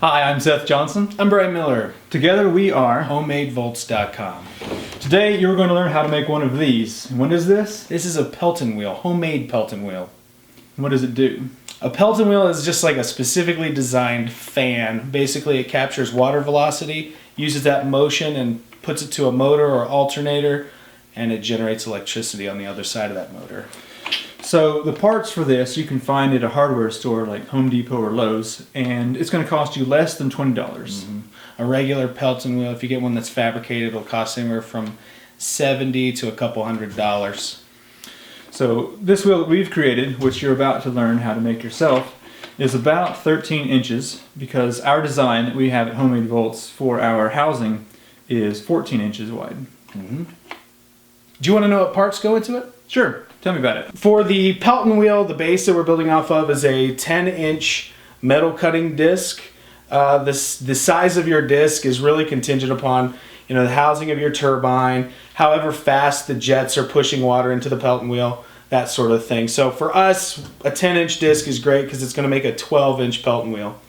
Hi, I'm Seth Johnson. I'm Bryan Miller. Together we are HomeMadeVolts.com. Today you're going to learn how to make one of these. What is this? This is a Pelton wheel, homemade Pelton wheel. What does it do? A Pelton wheel is just like a specifically designed fan. Basically, it captures water velocity, uses that motion and puts it to a motor or alternator, and it generates electricity on the other side of that motor. So the parts for this you can find at a hardware store like Home Depot or Lowe's, and it's going to cost you less than $20. Mm-hmm. A regular Pelton wheel, if you get one that's fabricated, it'll cost anywhere from $70 to a couple $100. So this wheel that we've created, which you're about to learn how to make yourself, is about 13 inches because our design that we have at HomeMadeVolts for our housing is 14 inches wide. Mm-hmm. Do you want to know what parts go into it? Sure, tell me about it. For the Pelton wheel, the base that we're building off of is a 10-inch metal cutting disc. The size of your disc is really contingent upon the housing of your turbine, however fast the jets are pushing water into the Pelton wheel, that sort of thing. So for us, a 10-inch disc is great because it's going to make a 12-inch Pelton wheel.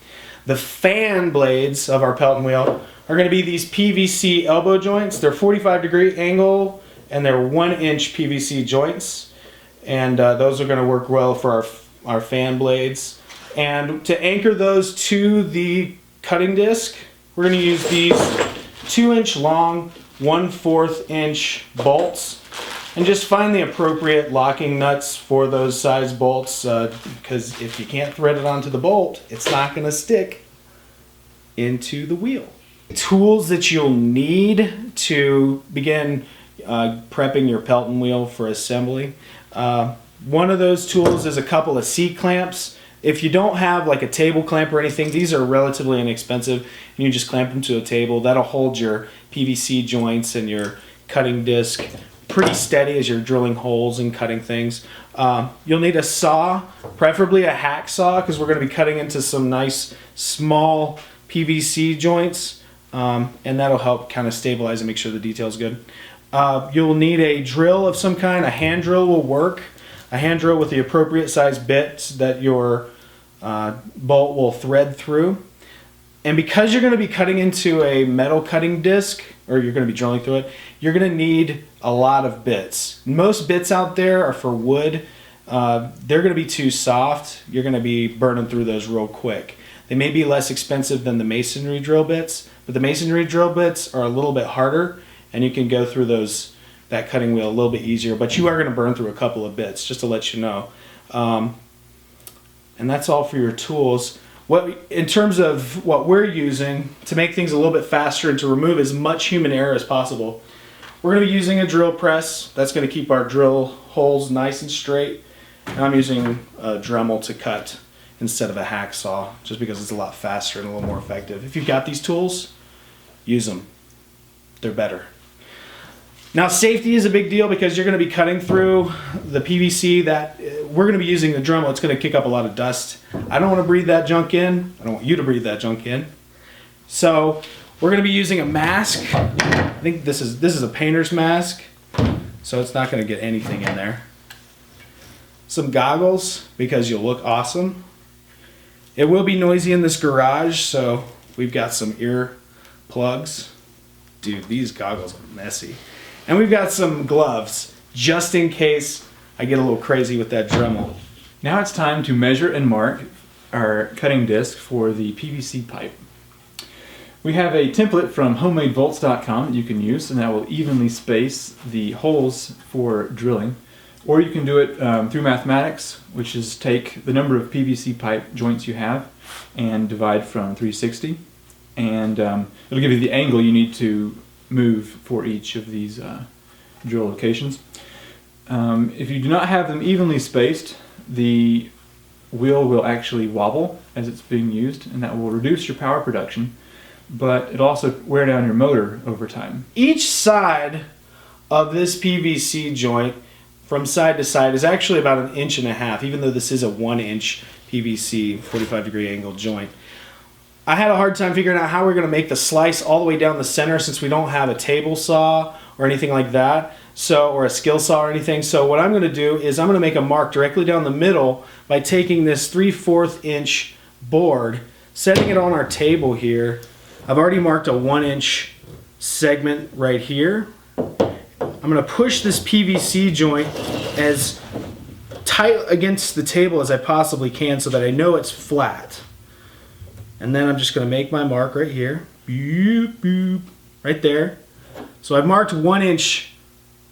The fan blades of our Pelton wheel are going to be these PVC elbow joints. They're 45-degree angle and they're 1-inch PVC joints, and those are going to work well for our fan blades. And to anchor those to the cutting disc, we're going to use these 2-inch long, 1/4 inch bolts, and just find the appropriate locking nuts for those size bolts, because if you can't thread it onto the bolt, it's not going to stick into the wheel. Tools that you'll need to begin prepping your Pelton wheel for assembly. One of those tools is a couple of C-clamps. If you don't have like a table clamp or anything, these are relatively inexpensive, and you just clamp them to a table. That'll hold your PVC joints and your cutting disc pretty steady as you're drilling holes and cutting things. You'll need a saw, preferably a hack saw, because we're going to be cutting into some nice small PVC joints, and that'll help kind of stabilize and make sure the detail's good. You'll need a drill of some kind. A hand drill will work. A hand drill with the appropriate size bits that your bolt will thread through. And because you're going to be cutting into a metal cutting disc, or you're going to be drilling through it, you're going to need a lot of bits. Most bits out there are for wood. They're going to be too soft. You're going to be burning through those real quick. They may be less expensive than the masonry drill bits, but the masonry drill bits are a little bit harder, and you can go through that cutting wheel a little bit easier, but you are going to burn through a couple of bits, just to let you know. And that's all for your tools. In terms of what we're using to make things a little bit faster and to remove as much human error as possible, we're going to be using a drill press. That's going to keep our drill holes nice and straight. And I'm using a Dremel to cut instead of a hacksaw, just because it's a lot faster and a little more effective. If you've got these tools, use them. They're better. Now, safety is a big deal because you're going to be cutting through the PVC that we're going to be using the Dremel. It's going to kick up a lot of dust. I don't want to breathe that junk in. I don't want you to breathe that junk in. So we're going to be using a mask. I think this is a painter's mask, so it's not going to get anything in there. Some goggles because you'll look awesome. It will be noisy in this garage, so we've got some ear plugs. Dude, these goggles are messy. And we've got some gloves, just in case I get a little crazy with that Dremel. Now it's time to measure and mark our cutting disc for the PVC pipe. We have a template from HomeMadeVolts.com that you can use, and that will evenly space the holes for drilling. Or you can do it through mathematics, which is take the number of PVC pipe joints you have and divide from 360. And it'll give you the angle you need to move for each of these drill locations. If you do not have them evenly spaced, the wheel will actually wobble as it's being used, and that will reduce your power production, but it also wear down your motor over time. Each side of this PVC joint from side to side is actually about 1.5 inches, even though this is a 1-inch PVC 45-degree angle joint. I had a hard time figuring out how we're going to make the slice all the way down the center since we don't have a table saw or anything like that, or a skill saw or anything. So what I'm going to do is I'm going to make a mark directly down the middle by taking this 3/4 inch board setting it on our table here, I've already marked a 1-inch segment right here. I'm going to push this PVC joint as tight against the table as I possibly can so that I know it's flat. And then I'm just going to make my mark right here. Boop, boop, right there. So I've marked 1 inch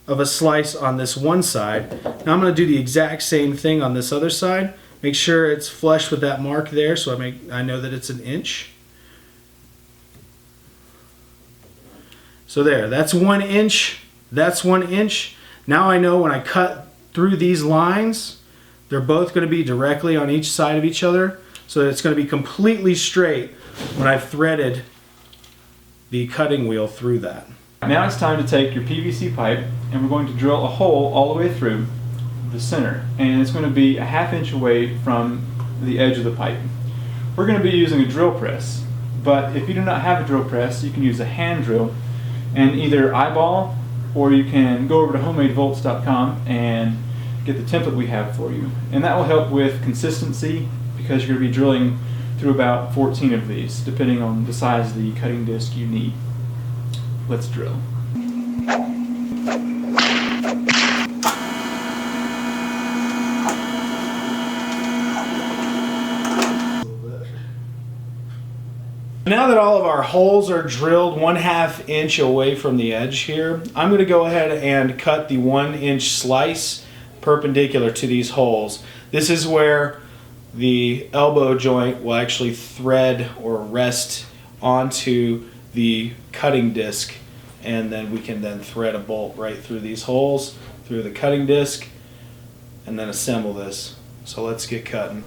of a slice on this one side. Now I'm going to do the exact same thing on this other side. Make sure it's flush with that mark there so I know that it's 1 inch. So there, that's 1 inch, that's 1 inch. Now I know when I cut through these lines, they're both going to be directly on each side of each other, so that it's going to be completely straight when I've threaded the cutting wheel through that. Now it's time to take your PVC pipe and we're going to drill a hole all the way through the center, and it's going to be a 1/2 inch away from the edge of the pipe. We're going to be using a drill press, but if you do not have a drill press, you can use a hand drill and either eyeball, or you can go over to HomeMadeVolts.com and get the template we have for you. And that will help with consistency because you're going to be drilling through about 14 of these, depending on the size of the cutting disc you need. Let's drill. Now that all of our holes are drilled 1/2 inch away from the edge here, I'm going to go ahead and cut the 1 inch slice perpendicular to these holes. This is where the elbow joint will actually thread or rest onto the cutting disc, and then we can then thread a bolt right through these holes, through the cutting disc, and then assemble this. So let's get cutting.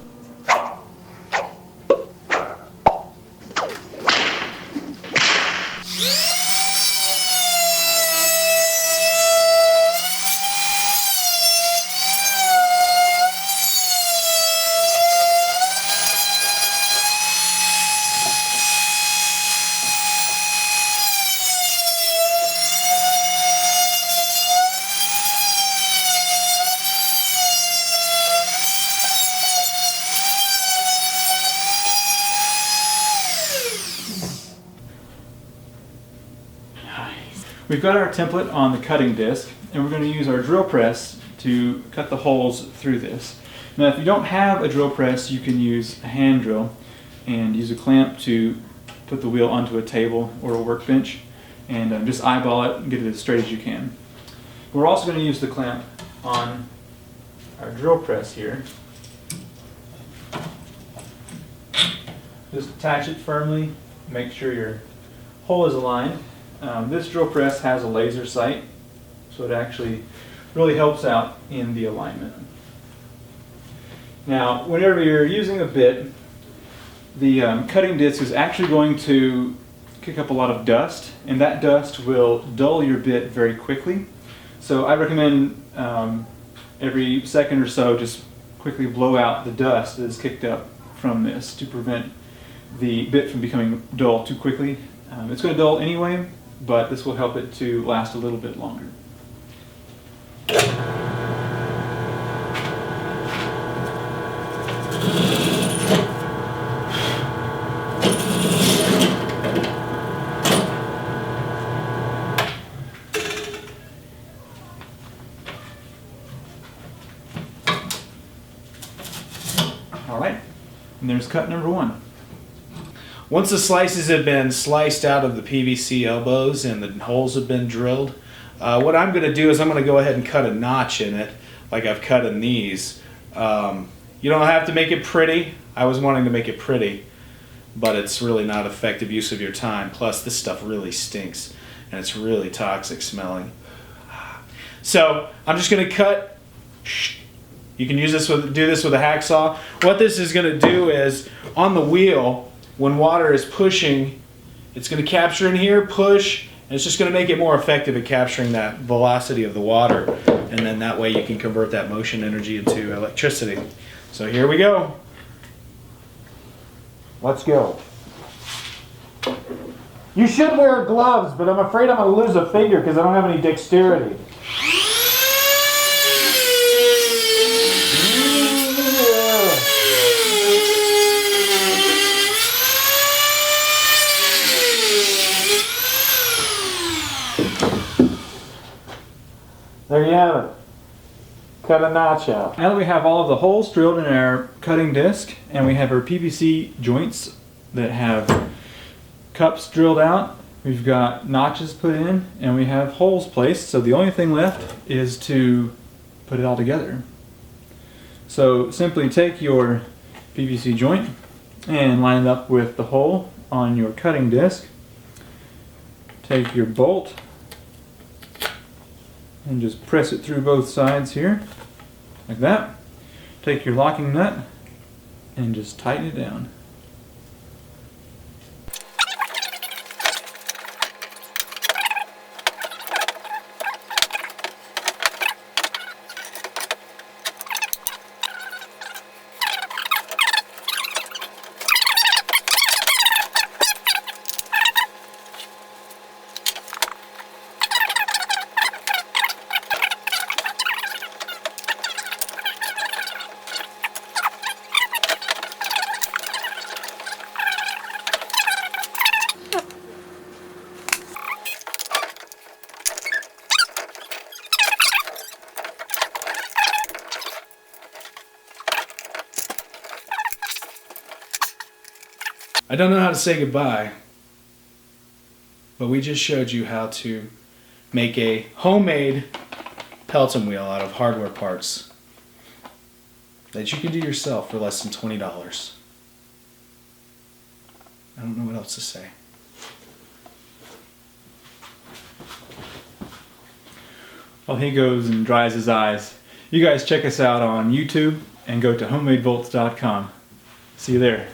We've got our template on the cutting disc, and we're going to use our drill press to cut the holes through this. Now if you don't have a drill press, you can use a hand drill and use a clamp to put the wheel onto a table or a workbench and just eyeball it and get it as straight as you can. We're also going to use the clamp on our drill press here. Just attach it firmly, make sure your hole is aligned. This drill press has a laser sight, so it actually really helps out in the alignment. Now, whenever you're using a bit, the cutting disc is actually going to kick up a lot of dust, and that dust will dull your bit very quickly. So I recommend every second or so just quickly blow out the dust that is kicked up from this to prevent the bit from becoming dull too quickly. It's going to dull anyway, but this will help it to last a little bit longer. All right, and there's cut number 1. Once the slices have been sliced out of the PVC elbows and the holes have been drilled, what I'm going to do is I'm going to go ahead and cut a notch in it like I've cut in these. You don't have to make it pretty. I was wanting to make it pretty, but it's really not effective use of your time. Plus this stuff really stinks and it's really toxic smelling. So I'm just going to cut. You can use this do this with a hacksaw. What this is going to do is on the wheel, when water is pushing, it's going to capture in here, push, and it's just going to make it more effective at capturing that velocity of the water. And then that way you can convert that motion energy into electricity. So here we go. Let's go. You should wear gloves, but I'm afraid I'm going to lose a finger because I don't have any dexterity. have it. Cut a notch out. Now that we have all of the holes drilled in our cutting disc, and we have our PVC joints that have cups drilled out, we've got notches put in, and we have holes placed, so the only thing left is to put it all together. So simply take your PVC joint and line it up with the hole on your cutting disc. Take your bolt and just press it through both sides here, like that. Take your locking nut and just tighten it down. I don't know how to say goodbye, but we just showed you how to make a homemade Pelton wheel out of hardware parts that you can do yourself for less than $20. I don't know what else to say. While he goes and dries his eyes, you guys check us out on YouTube and go to HomeMadeVolts.com. See you there.